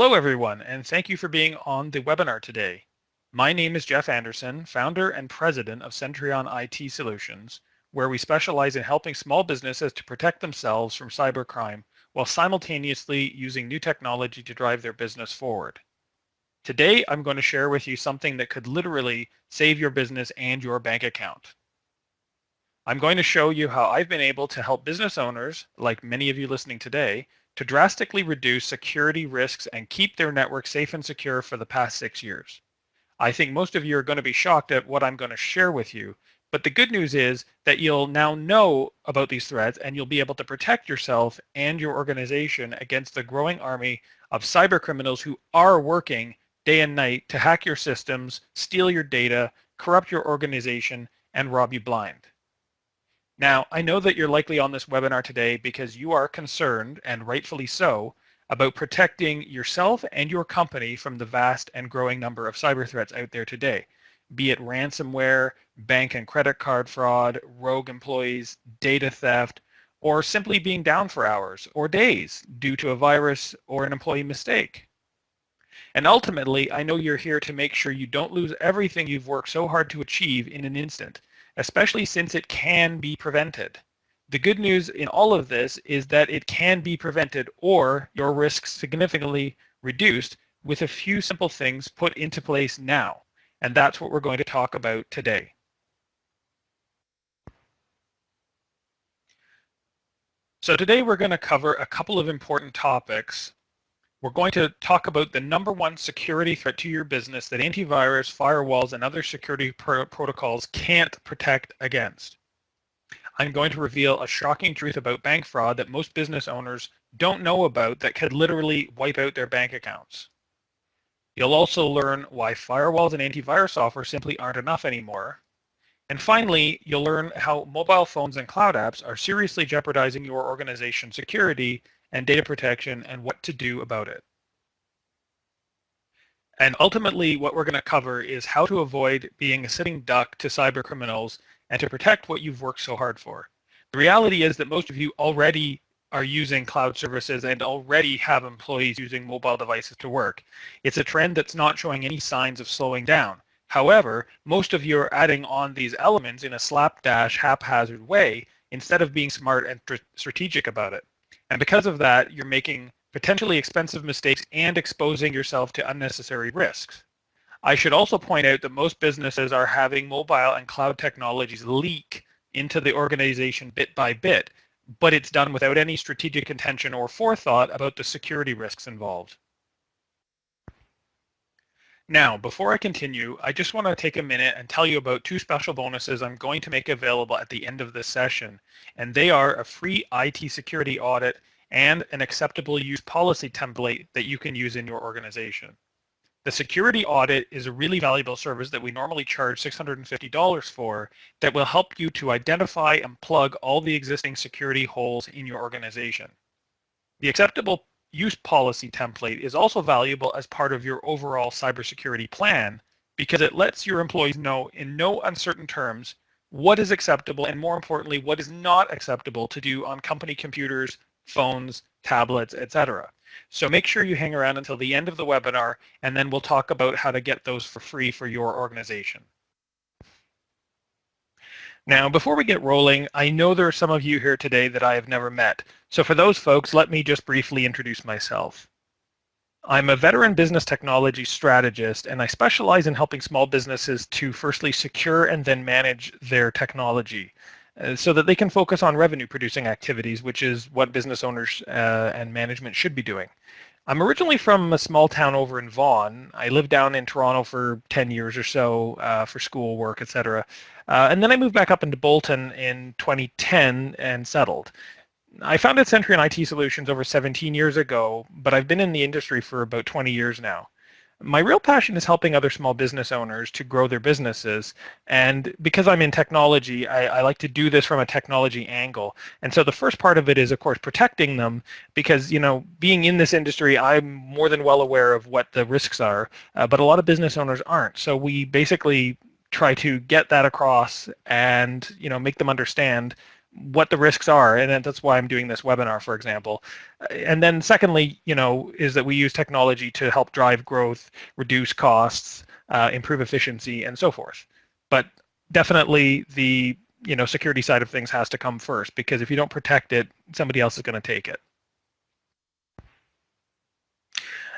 Hello everyone, and thank you for being on the webinar today. My name is Jeff Anderson, founder and president of Centrion IT Solutions, where we specialize in helping small businesses to protect themselves from cybercrime while simultaneously using new technology to drive their business forward. Today, I'm going to share with you something that could literally save your business and your bank account. I'm going to show you how I've been able to help business owners, like many of you listening today, to drastically reduce security risks and keep their network safe and secure for the past 6 years. I think most of you are going to be shocked at what I'm going to share with you, but the good news is that you'll now know about these threats and you'll be able to protect yourself and your organization against the growing army of cyber criminals who are working day and night to hack your systems, steal your data, corrupt your organization, and rob you blind. Now, I know that you're likely on this webinar today because you are concerned, and rightfully so, about protecting yourself and your company from the vast and growing number of cyber threats out there today, be it ransomware, bank and credit card fraud, rogue employees, data theft, or simply being down for hours or days due to a virus or an employee mistake. And ultimately, I know you're here to make sure you don't lose everything you've worked so hard to achieve in an instant, especially since it can be prevented. The good news in all of this is that it can be prevented or your risks significantly reduced with a few simple things put into place now. And that's what we're going to talk about today. So today we're going to cover a couple of important topics. We're going to talk about the number one security threat to your business that antivirus, firewalls, and other security protocols can't protect against. I'm going to reveal a shocking truth about bank fraud that most business owners don't know about that could literally wipe out their bank accounts. You'll also learn why firewalls and antivirus software simply aren't enough anymore. And finally, you'll learn how mobile phones and cloud apps are seriously jeopardizing your organization's security and data protection and what to do about it. And ultimately, what we're going to cover is how to avoid being a sitting duck to cyber criminals and to protect what you've worked so hard for. The reality is that most of you already are using cloud services and already have employees using mobile devices to work. It's a trend that's not showing any signs of slowing down. However, most of you are adding on these elements in a slapdash, haphazard way instead of being smart and strategic about it. And because of that, you're making potentially expensive mistakes and exposing yourself to unnecessary risks. I should also point out that most businesses are having mobile and cloud technologies leak into the organization bit by bit, but it's done without any strategic intention or forethought about the security risks involved. Now, before I continue, I just want to take a minute and tell you about two special bonuses I'm going to make available at the end of this session, and they are a free IT security audit and an acceptable use policy template that you can use in your organization. The security audit is a really valuable service that we normally charge $650 for that will help you to identify and plug all the existing security holes in your organization. The acceptable use policy template is also valuable as part of your overall cybersecurity plan because it lets your employees know in no uncertain terms what is acceptable and, more importantly, what is not acceptable to do on company computers, phones, tablets, etc. So make sure you hang around until the end of the webinar, and then we'll talk about how to get those for free for your organization. Now, before we get rolling, I know there are some of you here today that I have never met. So for those folks, let me just briefly introduce myself. I'm a veteran business technology strategist, and I specialize in helping small businesses to firstly secure and then manage their technology so that they can focus on revenue producing activities, which is what business owners and management should be doing. I'm originally from a small town over in Vaughan. I lived down in Toronto for 10 years or so for school work, etc. And then I moved back up into Bolton in 2010 and settled. I founded Centrion IT Solutions over 17 years ago, but I've been in the industry for about 20 years now. My real passion is helping other small business owners to grow their businesses, and because I'm in technology, I like to do this from a technology angle. And so the first part of it is, of course, protecting them, because, you know, being in this industry, I'm more than well aware of what the risks are, but a lot of business owners aren't. So we basically try to get that across and, you know, make them understand what the risks are, and that's why I'm doing this webinar, for example. And then secondly, is that we use technology to help drive growth, reduce costs, improve efficiency, and so forth. But definitely the security side of things has to come first, because if you don't protect it, somebody else is going to take it.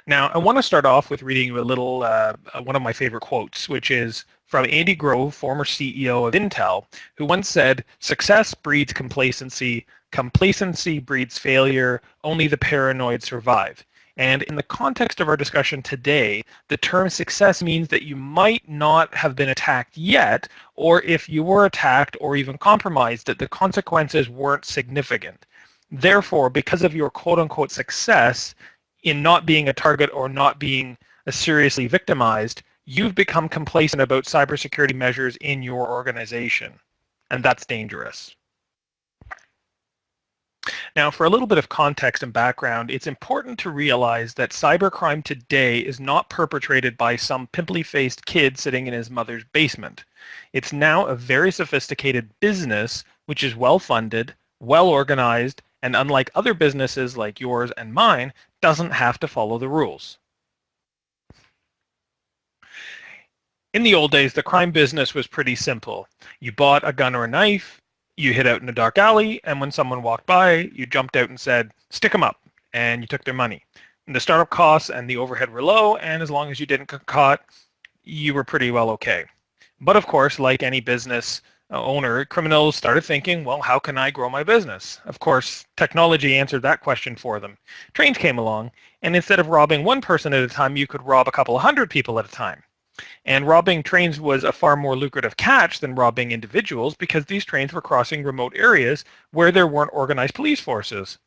Now, I want to start off with reading you a little, one of my favorite quotes, which is from Andy Grove, former CEO of Intel, who once said, "Success breeds complacency, complacency breeds failure, only the paranoid survive." And in the context of our discussion today, the term success means that you might not have been attacked yet, or if you were attacked or even compromised, that the consequences weren't significant. Therefore, because of your quote-unquote success, in not being a target or not being seriously victimized, you've become complacent about cybersecurity measures in your organization, and that's dangerous. Now, for a little bit of context and background, it's important to realize that cybercrime today is not perpetrated by some pimply-faced kid sitting in his mother's basement. It's now a very sophisticated business, which is well-funded, well-organized, and unlike other businesses like yours and mine, doesn't have to follow the rules. In the old days, the crime business was pretty simple. You bought a gun or a knife, you hid out in a dark alley, and when someone walked by, you jumped out and said, "Stick 'em up," and you took their money. And the startup costs and the overhead were low, and as long as you didn't get caught, you were pretty well okay. But of course, like any business owner, criminals started thinking, well, how can I grow my business? Of course, technology answered that question for them. Trains came along, and instead of robbing one person at a time, you could rob a couple of hundred people at a time. And robbing trains was a far more lucrative catch than robbing individuals, because these trains were crossing remote areas where there weren't organized police forces.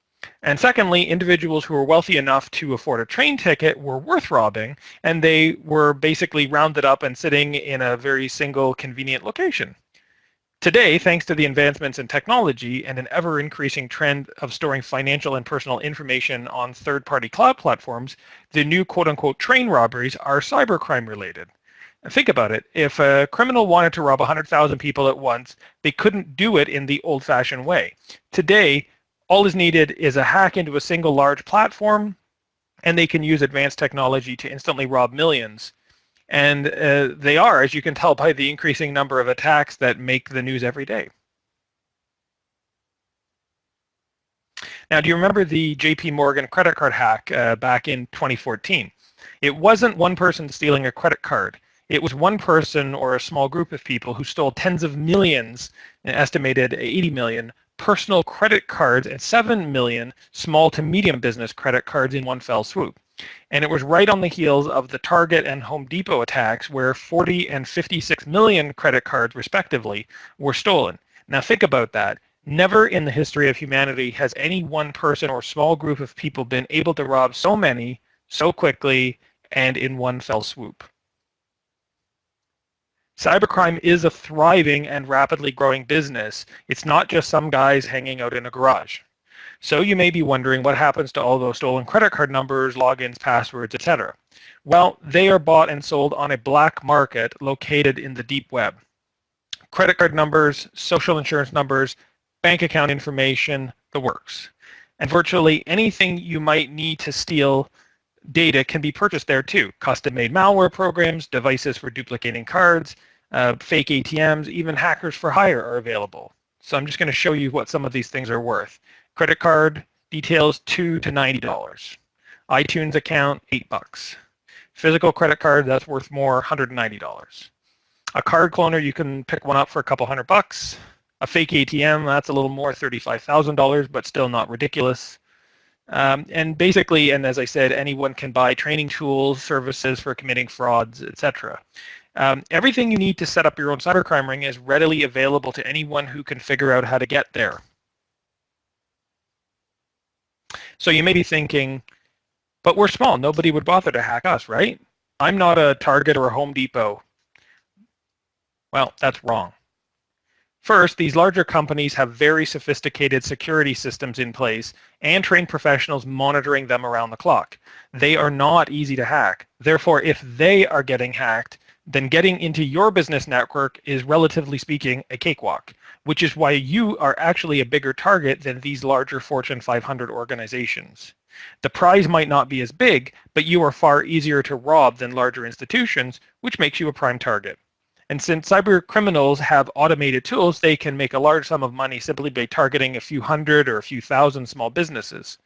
And secondly, individuals who were wealthy enough to afford a train ticket were worth robbing, and they were basically rounded up and sitting in a very single convenient location. Today, thanks to the advancements in technology and an ever-increasing trend of storing financial and personal information on third-party cloud platforms, the new quote-unquote train robberies are cybercrime related. And think about it. If a criminal wanted to rob 100,000 people at once, they couldn't do it in the old-fashioned way. Today, all is needed is a hack into a single large platform, and they can use advanced technology to instantly rob millions. And they are, as you can tell by the increasing number of attacks that make the news every day. Now, do you remember the JP Morgan credit card hack back in 2014? It wasn't one person stealing a credit card. It was one person or a small group of people who stole tens of millions, an estimated 80 million, personal credit cards and 7 million small to medium business credit cards in one fell swoop. And it was right on the heels of the Target and Home Depot attacks, where 40 and 56 million credit cards, respectively, were stolen. Now think about that. Never in the history of humanity has any one person or small group of people been able to rob so many, so quickly, and in one fell swoop. Cybercrime is a thriving and rapidly growing business. It's not just some guys hanging out in a garage. So you may be wondering what happens to all those stolen credit card numbers, logins, passwords, etc. Well, they are bought and sold on a black market located in the deep web. Credit card numbers, social insurance numbers, bank account information, the works. And virtually anything you might need to steal data can be purchased there too. Custom-made malware programs, devices for duplicating cards, fake ATMs, even hackers for hire are available. So I'm just going to show you what some of these things are worth. Credit card details $2 to $90. iTunes account $8. Physical credit card, that's worth more, $190. A card cloner, you can pick one up for a couple $100. A fake ATM, that's a little more, $35,000, but still not ridiculous. And basically, and as I said, anyone can buy training tools, services for committing frauds, etc. Everything you need to set up your own cybercrime ring is readily available to anyone who can figure out how to get there. So you may be thinking, but we're small. Nobody would bother to hack us, right? I'm not a Target or a Home Depot. Well, that's wrong. First, these larger companies have very sophisticated security systems in place and trained professionals monitoring them around the clock. They are not easy to hack. Therefore, if they are getting hacked, then getting into your business network is, relatively speaking, a cakewalk, which is why you are actually a bigger target than these larger Fortune 500 organizations. The prize might not be as big, but you are far easier to rob than larger institutions, which makes you a prime target. And since cyber criminals have automated tools, they can make a large sum of money simply by targeting a few hundred or a few thousand small businesses.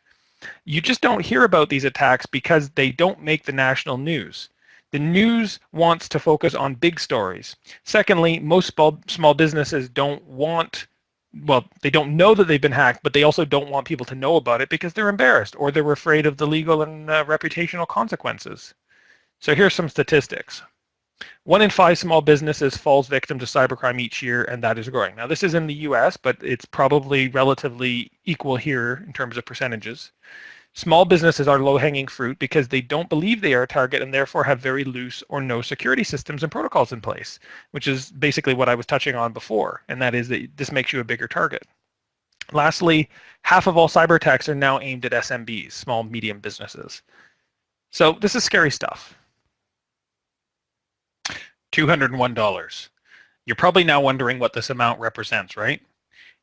You just don't hear about these attacks because they don't make the national news. The news wants to focus on big stories. Secondly, most small businesses don't want, well, they don't know that they've been hacked, but they also don't want people to know about it because they're embarrassed or they're afraid of the legal and reputational consequences. So here's some statistics. 1 in 5 small businesses falls victim to cybercrime each year, and that is growing. Now, this is in the US, but it's probably relatively equal here in terms of percentages. Small businesses are low-hanging fruit because they don't believe they are a target and therefore have very loose or no security systems and protocols in place, which is basically what I was touching on before, and that is that this makes you a bigger target. Lastly, half of all cyber attacks are now aimed at SMBs, small, medium businesses. So this is scary stuff. $201. You're probably now wondering what this amount represents, right?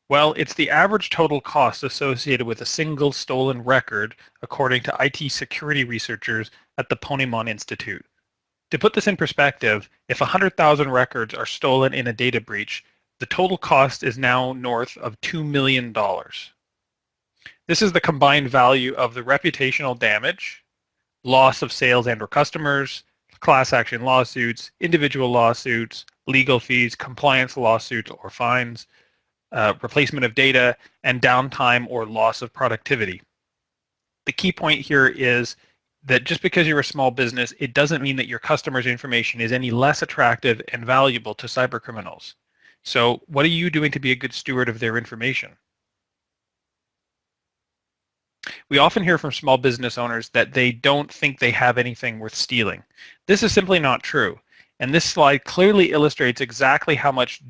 Well, it's the average total cost associated with a single stolen record, according to IT security researchers at the Ponemon Institute. To put this in perspective, if 100,000 records are stolen in a data breach, the total cost is now north of $2 million. This is the combined value of the reputational damage, loss of sales and/or customers, class action lawsuits, individual lawsuits, legal fees, compliance lawsuits or fines, replacement of data, and downtime or loss of productivity. The key point here is that just because you're a small business, it doesn't mean that your customers' information is any less attractive and valuable to cyber criminals. So what are you doing to be a good steward of their information? We often hear from small business owners that they don't think they have anything worth stealing. This is simply not true. And this slide clearly illustrates exactly how much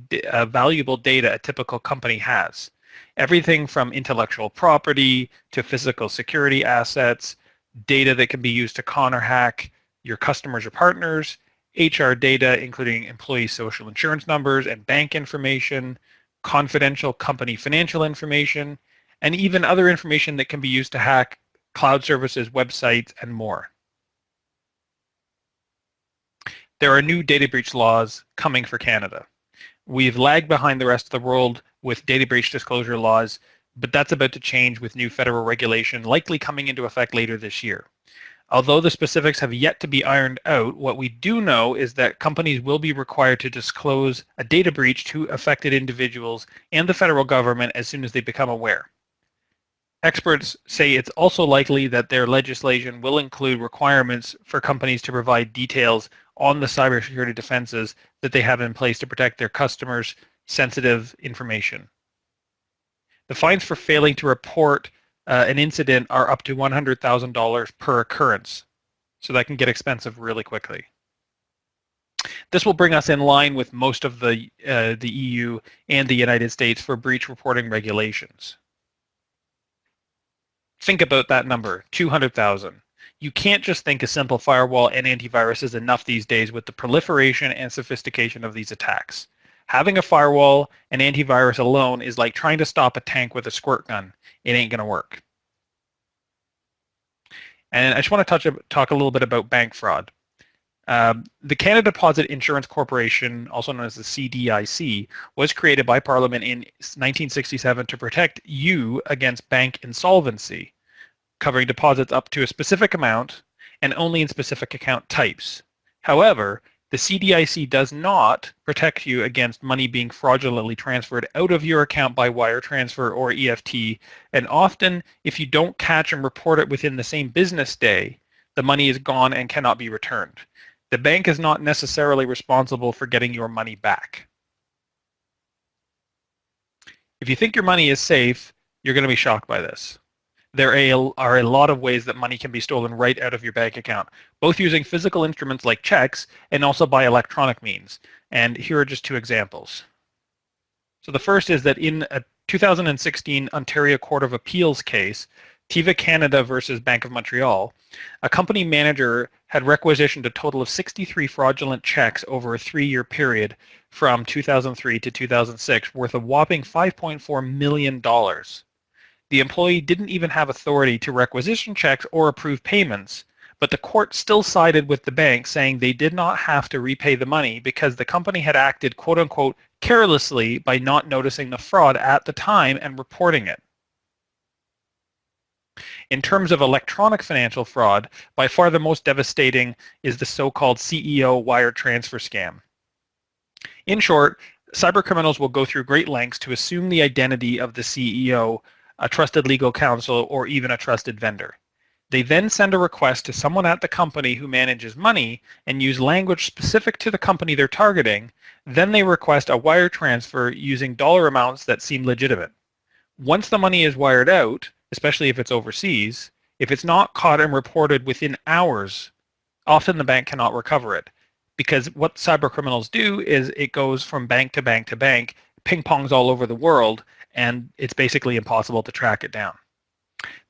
valuable data a typical company has. Everything from intellectual property to physical security assets, data that can be used to con or hack your customers or partners, HR data including employee social insurance numbers and bank information, confidential company financial information, and even other information that can be used to hack cloud services, websites, and more. There are new data breach laws coming for Canada. We've lagged behind the rest of the world with data breach disclosure laws, but that's about to change with new federal regulation likely coming into effect later this year. Although the specifics have yet to be ironed out, what we do know is that companies will be required to disclose a data breach to affected individuals and the federal government as soon as they become aware. Experts say it's also likely that their legislation will include requirements for companies to provide details on the cybersecurity defenses that they have in place to protect their customers' sensitive information. The fines for failing to report an incident are up to $100,000 per occurrence, so that can get expensive really quickly. This will bring us in line with most of the EU and the United States for breach reporting regulations. Think about that number, 200,000. You can't just think a simple firewall and antivirus is enough these days with the proliferation and sophistication of these attacks. Having a firewall and antivirus alone is like trying to stop a tank with a squirt gun. It ain't going to work. And I just want to talk a little bit about bank fraud. The Canada Deposit Insurance Corporation, also known as the CDIC, was created by Parliament in 1967 to protect you against bank insolvency, covering deposits up to a specific amount and only in specific account types. However, the CDIC does not protect you against money being fraudulently transferred out of your account by wire transfer or EFT, and often, if you don't catch and report it within the same business day, the money is gone and cannot be returned. The bank is not necessarily responsible for getting your money back. If you think your money is safe, you're going to be shocked by this. There are a lot of ways that money can be stolen right out of your bank account, both using physical instruments like checks and also by electronic means. And here are just two examples. So the first is that in a 2016 Ontario Court of Appeals case, Tiva Canada versus Bank of Montreal, a company manager had requisitioned a total of 63 fraudulent checks over a 3-year period from 2003 to 2006 worth a whopping $5.4 million. The employee didn't even have authority to requisition checks or approve payments, but the court still sided with the bank, saying they did not have to repay the money because the company had acted, quote unquote, carelessly by not noticing the fraud at the time and reporting it. In terms of electronic financial fraud, by far the most devastating is the so-called CEO wire transfer scam. In short, cybercriminals will go through great lengths to assume the identity of the CEO, a trusted legal counsel, or even a trusted vendor. They then send a request to someone at the company who manages money and use language specific to the company they're targeting. Then they request a wire transfer using dollar amounts that seem legitimate. Once the money is wired out, especially if it's overseas, if it's not caught and reported within hours, often the bank cannot recover it. Because what cyber criminals do is it goes from bank to bank to bank, ping-pongs all over the world, and it's basically impossible to track it down.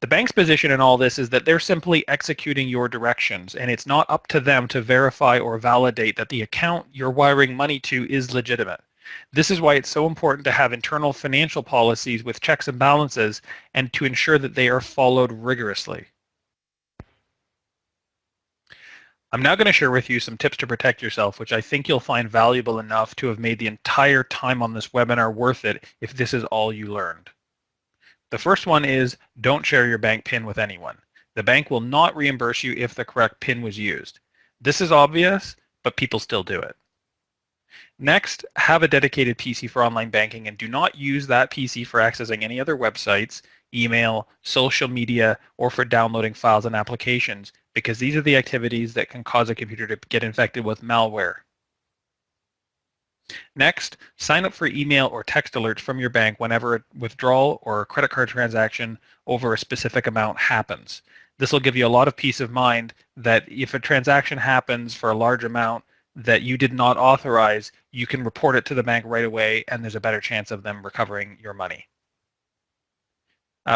The bank's position in all this is that they're simply executing your directions, and it's not up to them to verify or validate that the account you're wiring money to is legitimate. This is why it's so important to have internal financial policies with checks and balances and to ensure that they are followed rigorously. I'm now going to share with you some tips to protect yourself, which I think you'll find valuable enough to have made the entire time on this webinar worth it if this is all you learned. The first one is don't share your bank PIN with anyone. The bank will not reimburse you if the correct PIN was used. This is obvious, but people still do it. Next, have a dedicated PC for online banking and do not use that PC for accessing any other websites, email, social media, or for downloading files and applications, because these are the activities that can cause a computer to get infected with malware. Next, sign up for email or text alerts from your bank whenever a withdrawal or a credit card transaction over a specific amount happens. This will give you a lot of peace of mind that if a transaction happens for a large amount that you did not authorize, you can report it to the bank right away and there's a better chance of them recovering your money.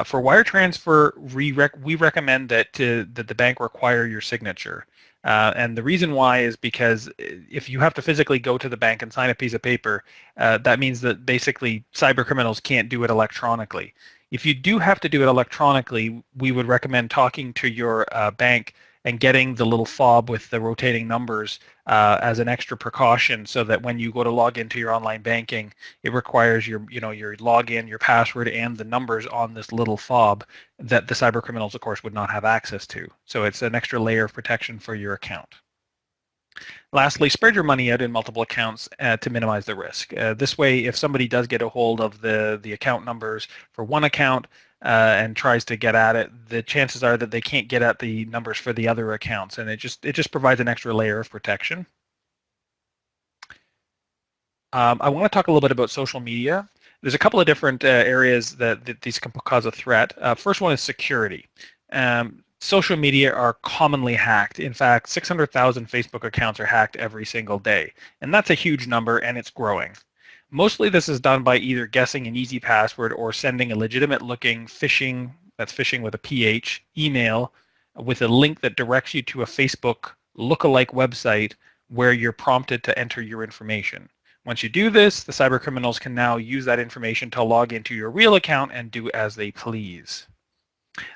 For wire transfer, we recommend that the bank require your signature. And the reason why is because if you have to physically go to the bank and sign a piece of paper, that means that basically cyber criminals can't do it electronically. If you do have to do it electronically, we would recommend talking to your bank and getting the little fob with the rotating numbers as an extra precaution, so that when you go to log into your online banking, it requires your login, your password, and the numbers on this little fob that the cyber criminals, of course, would not have access to. So it's an extra layer of protection for your account. Lastly, spread your money out in multiple accounts to minimize the risk. This way, if somebody does get a hold of the account numbers for one account and tries to get at it, the chances are that they can't get at the numbers for the other accounts, and it just provides an extra layer of protection. I want to talk a little bit about social media. There's a couple of different areas that these can cause a threat. First one is security. Social media are commonly hacked. In fact, 600,000 Facebook accounts are hacked every single day, and that's a huge number, and it's growing. Mostly this is done by either guessing an easy password or sending a legitimate-looking phishing, that's phishing with a PH, email with a link that directs you to a Facebook lookalike website where you're prompted to enter your information. Once you do this, the cyber criminals can now use that information to log into your real account and do as they please.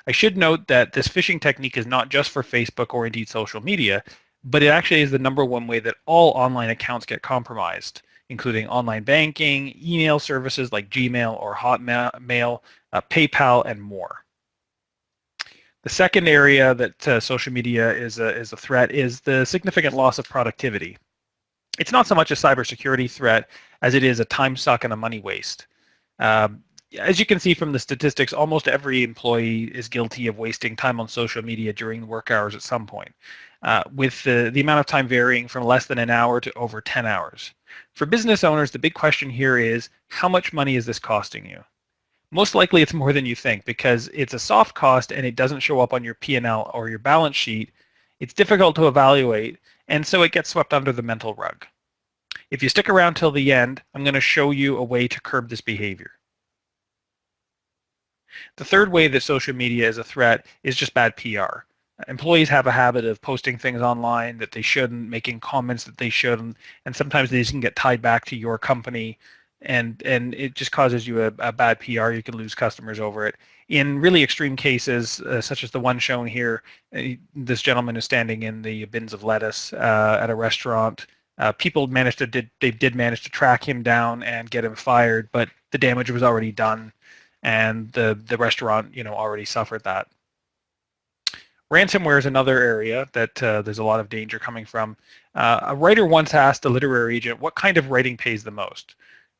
I should note that this phishing technique is not just for Facebook or indeed social media, but it actually is the #1 way that all online accounts get compromised, including online banking, email services like Gmail or Hotmail, PayPal, and more. The second area that social media is a threat is the significant loss of productivity. It's not so much a cybersecurity threat as it is a time suck and a money waste. As you can see from the statistics, almost every employee is guilty of wasting time on social media during work hours at some point, with the amount of time varying from less than an hour to over 10 hours. For business owners, the big question here is, how much money is this costing you? Most likely it's more than you think, because it's a soft cost and it doesn't show up on your P&L or your balance sheet. It's difficult to evaluate, and so it gets swept under the mental rug. If you stick around till the end, I'm going to show you a way to curb this behavior. The third way that social media is a threat is just bad PR. Employees have a habit of posting things online that they shouldn't, making comments that they shouldn't, and sometimes these can get tied back to your company, and it just causes you a bad PR. You can lose customers over it. In really extreme cases, such as the one shown here, this gentleman is standing in the bins of lettuce at a restaurant. People did manage to track him down and get him fired, but the damage was already done, and the restaurant, already suffered that. Ransomware is another area that there's a lot of danger coming from. A writer once asked a literary agent, what kind of writing pays the most?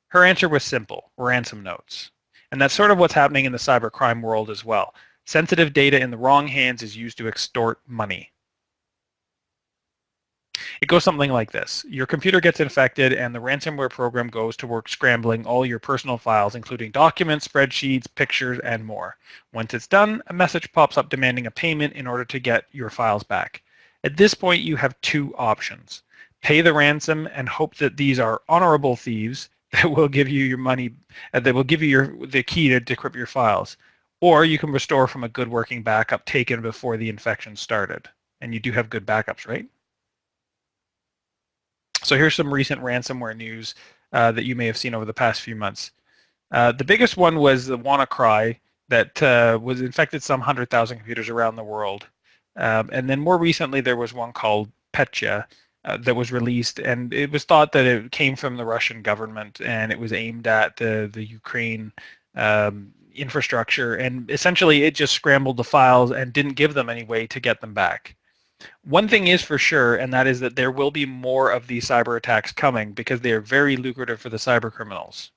Her answer was simple: ransom notes. And that's sort of what's happening in the cybercrime world as well. Sensitive data in the wrong hands is used to extort money. It goes something like this. Your computer gets infected and the ransomware program goes to work scrambling all your personal files, including documents, spreadsheets, pictures, and more. Once it's done, a message pops up demanding a payment in order to get your files back. At this point, you have two options. Pay the ransom and hope that these are honorable thieves that will give you your money, that will give you the key to decrypt your files. Or you can restore from a good working backup taken before the infection started. And you do have good backups, right? So here's some recent ransomware news that you may have seen over the past few months. The biggest one was the WannaCry that was infected some 100,000 computers around the world. And then more recently, there was one called Petya that was released, and it was thought that it came from the Russian government, and it was aimed at the Ukraine infrastructure, and essentially it just scrambled the files and didn't give them any way to get them back. One thing is for sure, and that is that there will be more of these cyber attacks coming because they are very lucrative for the cyber criminals.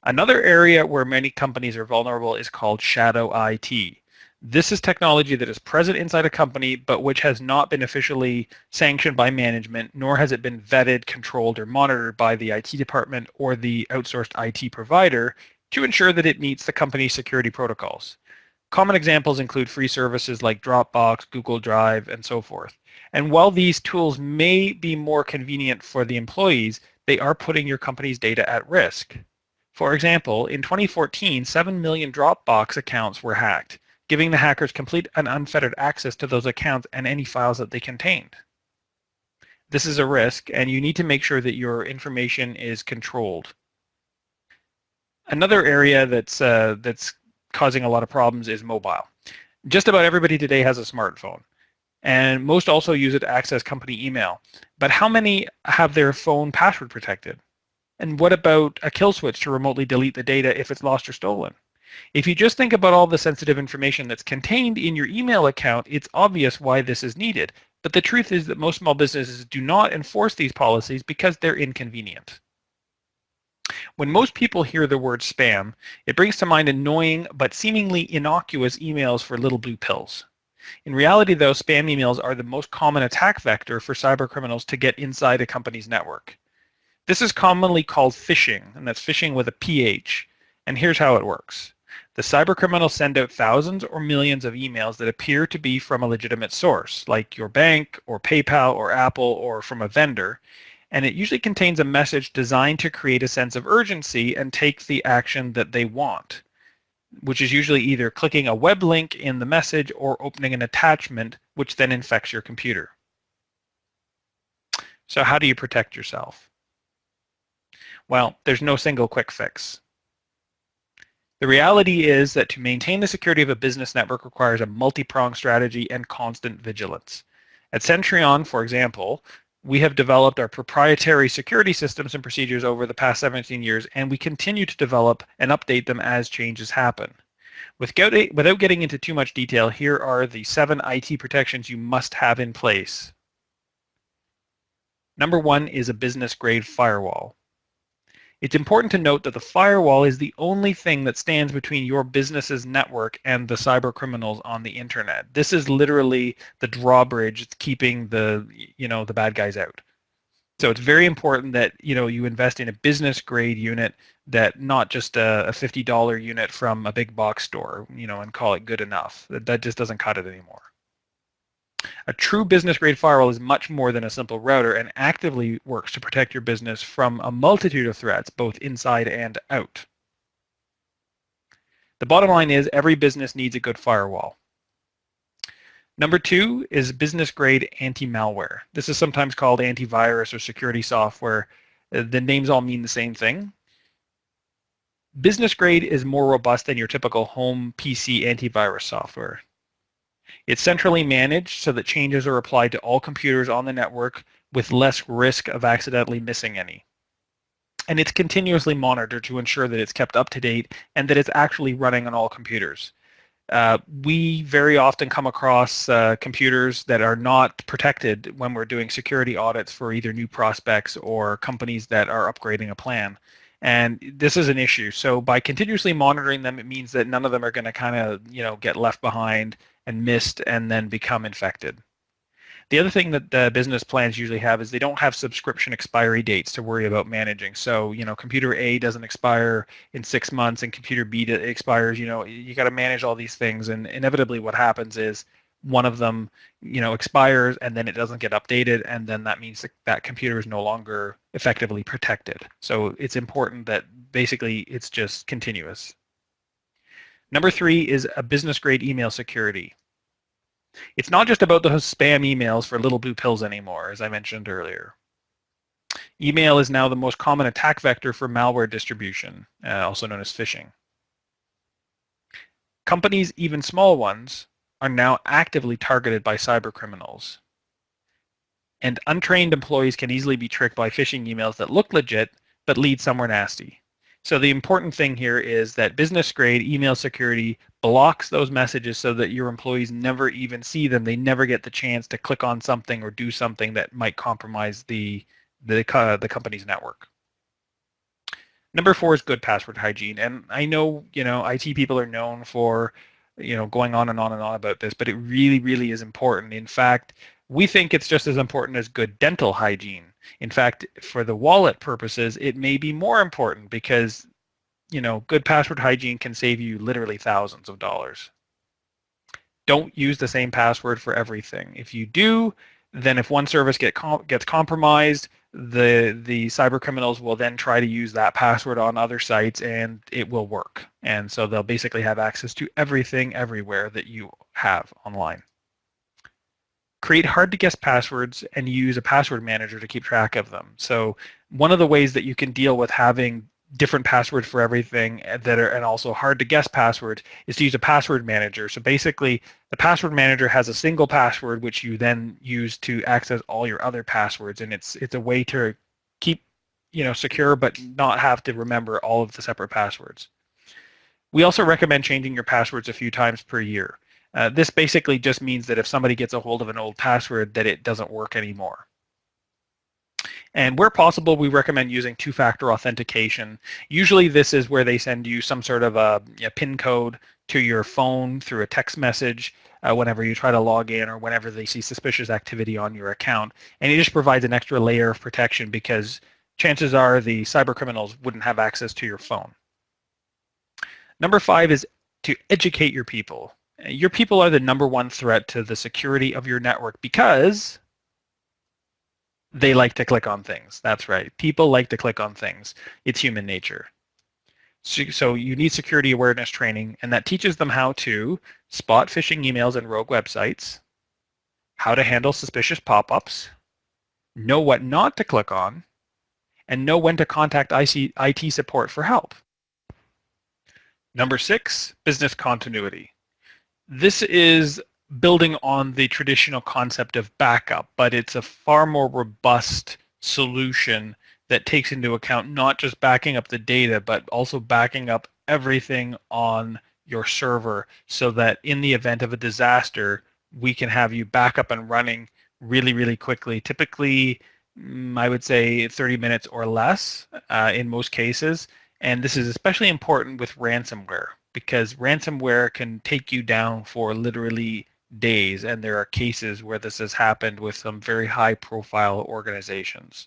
Another area where many companies are vulnerable is called shadow IT. This is technology that is present inside a company, but which has not been officially sanctioned by management, nor has it been vetted, controlled, or monitored by the IT department or the outsourced IT provider to ensure that it meets the company's security protocols. Common examples include free services like Dropbox, Google Drive, and so forth. And while these tools may be more convenient for the employees, they are putting your company's data at risk. For example, in 2014, 7 million Dropbox accounts were hacked, giving the hackers complete and unfettered access to those accounts and any files that they contained. This is a risk, and you need to make sure that your information is controlled. Another area that's causing a lot of problems is mobile. Just about everybody today has a smartphone, and most also use it to access company email. But how many have their phone password protected? And what about a kill switch to remotely delete the data if it's lost or stolen? If you just think about all the sensitive information that's contained in your email account, it's obvious why this is needed. But the truth is that most small businesses do not enforce these policies because they're inconvenient. When most people hear the word spam, it brings to mind annoying but seemingly innocuous emails for little blue pills. In reality, though, spam emails are the most common attack vector for cybercriminals to get inside a company's network. This is commonly called phishing, and that's phishing with a PH. And here's how it works. The cybercriminals send out thousands or millions of emails that appear to be from a legitimate source, like your bank or PayPal or Apple or from a vendor. And it usually contains a message designed to create a sense of urgency and take the action that they want, which is usually either clicking a web link in the message or opening an attachment, which then infects your computer. So how do you protect yourself? Well, there's no single quick fix. The reality is that to maintain the security of a business network requires a multi-pronged strategy and constant vigilance. At Centrion, for example, we have developed our proprietary security systems and procedures over the past 17 years, and we continue to develop and update them as changes happen. Without getting into too much detail, here are the 7 IT protections you must have in place. Number 1 is a business-grade firewall. It's important to note that the firewall is the only thing that stands between your business's network and the cyber criminals on the internet. This is literally the drawbridge that's keeping the bad guys out. So it's very important that you invest in a business grade unit, that not just a $50 unit from a big box store, and call it good enough. That just doesn't cut it anymore. A true business-grade firewall is much more than a simple router and actively works to protect your business from a multitude of threats, both inside and out. The bottom line is every business needs a good firewall. Number 2 is business-grade anti-malware. This is sometimes called antivirus or security software. The names all mean the same thing. Business-grade is more robust than your typical home PC antivirus software. It's centrally managed so that changes are applied to all computers on the network with less risk of accidentally missing any. And it's continuously monitored to ensure that it's kept up to date and that it's actually running on all computers. We very often come across computers that are not protected when we're doing security audits for either new prospects or companies that are upgrading a plan. And this is an issue. So by continuously monitoring them, it means that none of them are going to kind of, get left behind and missed and then become infected. The other thing that the business plans usually have is they don't have subscription expiry dates to worry about managing. So, computer A doesn't expire in 6 months and computer B expires. You got to manage all these things, and inevitably what happens is one of them, expires and then it doesn't get updated, and then that means that computer is no longer effectively protected. So it's important that basically it's just continuous. Number 3 is a business-grade email security. It's not just about those spam emails for little blue pills anymore, as I mentioned earlier. Email is now the most common attack vector for malware distribution, also known as phishing. Companies, even small ones, are now actively targeted by cyber criminals. And untrained employees can easily be tricked by phishing emails that look legit but lead somewhere nasty. So the important thing here is that business-grade email security blocks those messages so that your employees never even see them. They never get the chance to click on something or do something that might compromise the company's network. Number 4 is good password hygiene. And I know, IT people are known for, going on and on and on about this, but it really, really is important. In fact, we think it's just as important as good dental hygiene. In fact, for the wallet purposes, it may be more important because, good password hygiene can save you literally thousands of dollars. Don't use the same password for everything. If you do, then if one service gets compromised, the cyber criminals will then try to use that password on other sites, and it will work. And so they'll basically have access to everything everywhere that you have online. Create hard-to-guess passwords and use a password manager to keep track of them. So one of the ways that you can deal with having different passwords for everything and also hard-to-guess passwords is to use a password manager. So basically, the password manager has a single password which you then use to access all your other passwords, and it's a way to keep secure but not have to remember all of the separate passwords. We also recommend changing your passwords a few times per year. This basically just means that if somebody gets a hold of an old password, that it doesn't work anymore. And where possible, we recommend using two-factor authentication. Usually this is where they send you some sort of a PIN code to your phone through a text message whenever you try to log in or whenever they see suspicious activity on your account. And it just provides an extra layer of protection because chances are the cyber criminals wouldn't have access to your phone. Number 5 is to educate your people. Your people are the number one threat to the security of your network because they like to click on things. That's right. People like to click on things. It's human nature. So you need security awareness training, and that teaches them how to spot phishing emails and rogue websites, how to handle suspicious pop-ups, know what not to click on, and know when to contact IT support for help. Number 6, business continuity. This is building on the traditional concept of backup, but it's a far more robust solution that takes into account not just backing up the data, but also backing up everything on your server so that in the event of a disaster, we can have you back up and running really, really quickly. Typically, I would say 30 minutes or less in most cases. And this is especially important with ransomware because ransomware can take you down for literally days, and there are cases where this has happened with some very high-profile organizations.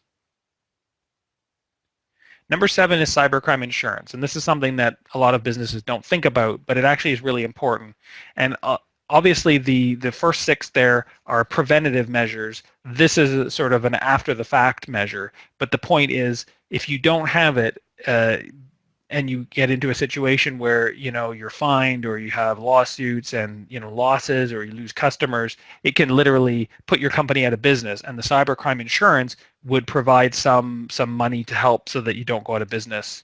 Number 7 is cybercrime insurance, and this is something that a lot of businesses don't think about, but it actually is really important. And obviously, the first 6 there are preventative measures. This is sort of an after-the-fact measure, but the point is, if you don't have it, and you get into a situation where you're fined or you have lawsuits and losses, or you lose customers, it can literally put your company out of business, and the cybercrime insurance would provide some money to help so that you don't go out of business.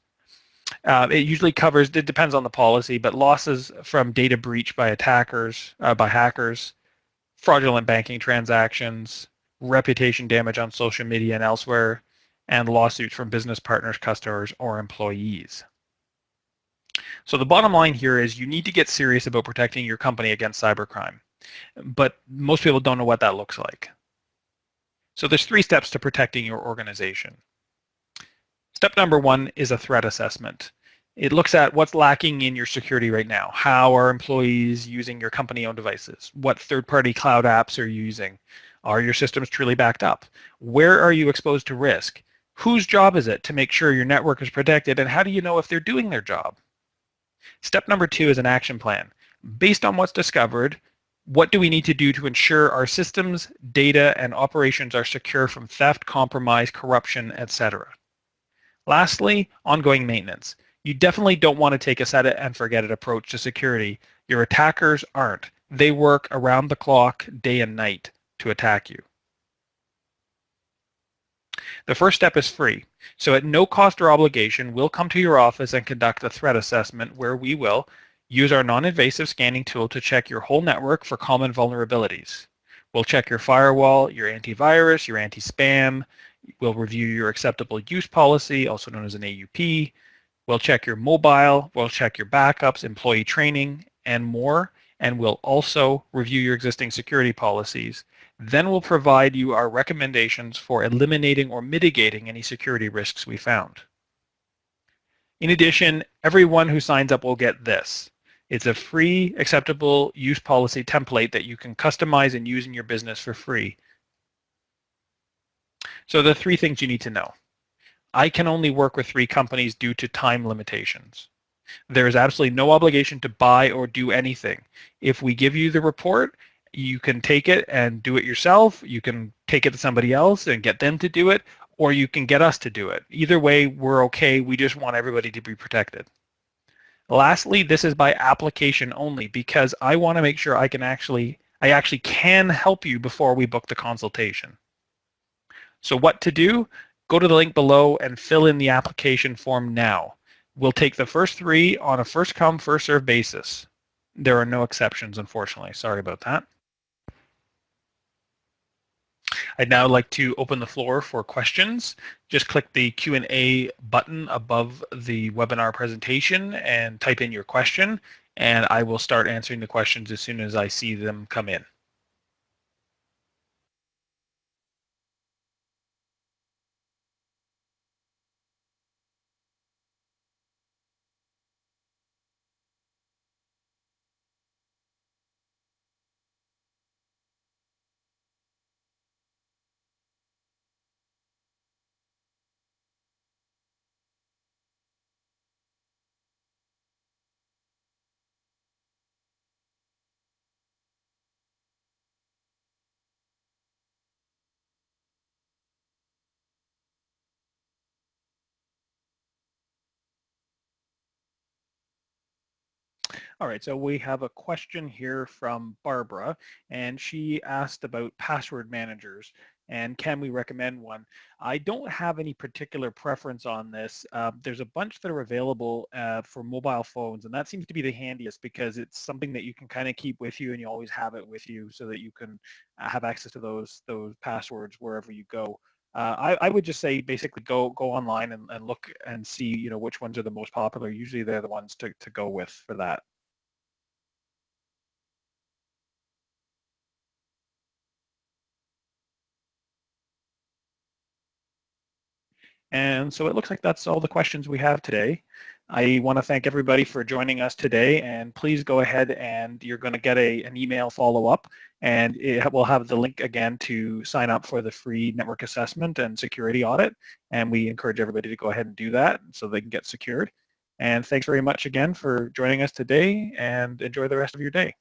It usually covers, it depends on the policy, but losses from data breach by attackers, by hackers, fraudulent banking transactions, reputation damage on social media and elsewhere, and lawsuits from business partners, customers, or employees. So the bottom line here is you need to get serious about protecting your company against cybercrime, but most people don't know what that looks like. So there's 3 steps to protecting your organization. Step number 1 is a threat assessment. It looks at what's lacking in your security right now. How are employees using your company-owned devices? What third-party cloud apps are you using? Are your systems truly backed up? Where are you exposed to risk? Whose job is it to make sure your network is protected, and how do you know if they're doing their job? Step number 2 is an action plan. Based on what's discovered, what do we need to do to ensure our systems, data, and operations are secure from theft, compromise, corruption, etc.? Lastly, ongoing maintenance. You definitely don't want to take a set it and forget it approach to security. Your attackers aren't. They work around the clock, day and night, to attack you. The first step is free. So at no cost or obligation, we'll come to your office and conduct a threat assessment where we will use our non-invasive scanning tool to check your whole network for common vulnerabilities. We'll check your firewall, your antivirus, your anti-spam. We'll review your acceptable use policy, also known as an AUP. We'll check your mobile, we'll check your backups, employee training, and more. And we'll also review your existing security policies. Then we'll provide you our recommendations for eliminating or mitigating any security risks we found. In addition, everyone who signs up will get this. It's a free, acceptable use policy template that you can customize and use in your business for free. So the 3 things you need to know. I can only work with 3 companies due to time limitations. There is absolutely no obligation to buy or do anything. If we give you the report, you can take it and do it yourself. You can take it to somebody else and get them to do it, or you can get us to do it. Either way, we're okay. We just want everybody to be protected. Lastly, this is by application only, because I want to make sure I actually can help you before we book the consultation. So what to do? Go to the link below and fill in the application form now. We'll take the first 3 on a first come, first served basis. There are no exceptions, unfortunately. Sorry about that. I'd now like to open the floor for questions. Just click the Q&A button above the webinar presentation and type in your question, and I will start answering the questions as soon as I see them come in. All right, so we have a question here from Barbara, and she asked about password managers and can we recommend one? I don't have any particular preference on this. There's a bunch that are available for mobile phones, and that seems to be the handiest because it's something that you can kind of keep with you and you always have it with you so that you can have access to those passwords wherever you go. I would just say basically go online and look and see which ones are the most popular. Usually they're the ones to go with for that. And so it looks like that's all the questions we have today. I want to thank everybody for joining us today, and please go ahead and you're going to get an email follow-up, and it will have the link again to sign up for the free network assessment and security audit, and we encourage everybody to go ahead and do that so they can get secured. And thanks very much again for joining us today, and enjoy the rest of your day.